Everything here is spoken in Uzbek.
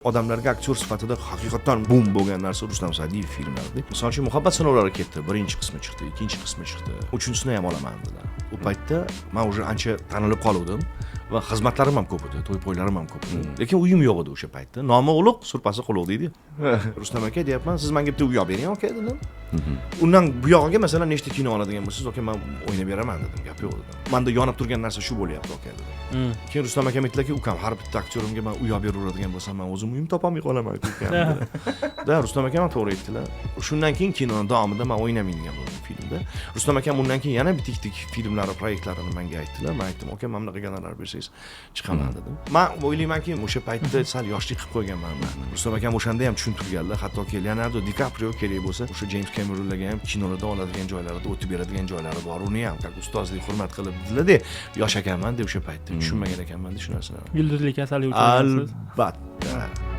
Odamlarga aktyor sifatida haqiqatan bum bo'lgan narsa Rustam Sa'diyev filmlarida. Misol uchun Muhabbat sinovlari ketdi, birinchi qismi chiqdi, ikkinchi qismi chiqdi. Uchinchisini ham olaman dedilar. U paytda men уже ancha tanilib qoluvdim va xizmatlarim ham ko'p edi, to'y-po'ylarim ham ko'p edi. Lekin uyim yo'q edi o'sha paytda. Nomi ulug', surpasi quloq deydi. Rustam aka deyapman, siz menga bitta uy olib bering, aka dedim. Undan bu yog'iga masalan nechta kino oladigan bo'lsangiz, aka men o'ynab beraman dedim, gap yo'q dedim. Menda yonib turgan narsa shu bo'lyapti, aka dedim. Keyin Rustam aka aytdiki, ukam har bitta aktyorimga men uy olib beraveradigan bo'lsam, men o'zim uyim topolmay qolaman, ukam. Da Rustam aka ham to'g'ri aytdilar. Shundan keyin kinoning davomida men o'ynamaydigan bo'ldim filmda. Rustam aka undan keyin yana bitik-tik filmlari, proyektlarini menga aytdilar. Men aytdim, aka men bunaqa gonorar bersangiz chiqaman dedim. Men o'ylaymanki, o'sha paytda sal yoshlik qilib qo'yganman men. Rustam aka o'shanda ham tushuntirganlar, hattoki Leonardo DiCaprio kerak bo'lsa, o'sha James Cameronlarga ham kinolarda oladigan joylarida o'tib beradigan joylari bor. Uni ham как ustozlik hurmat qilib dedilar-da, yosh ekanman deb o'sha paytda tushunmagan ekanman shu narsalarni. Yulduzlik kasali uchun. Albatta.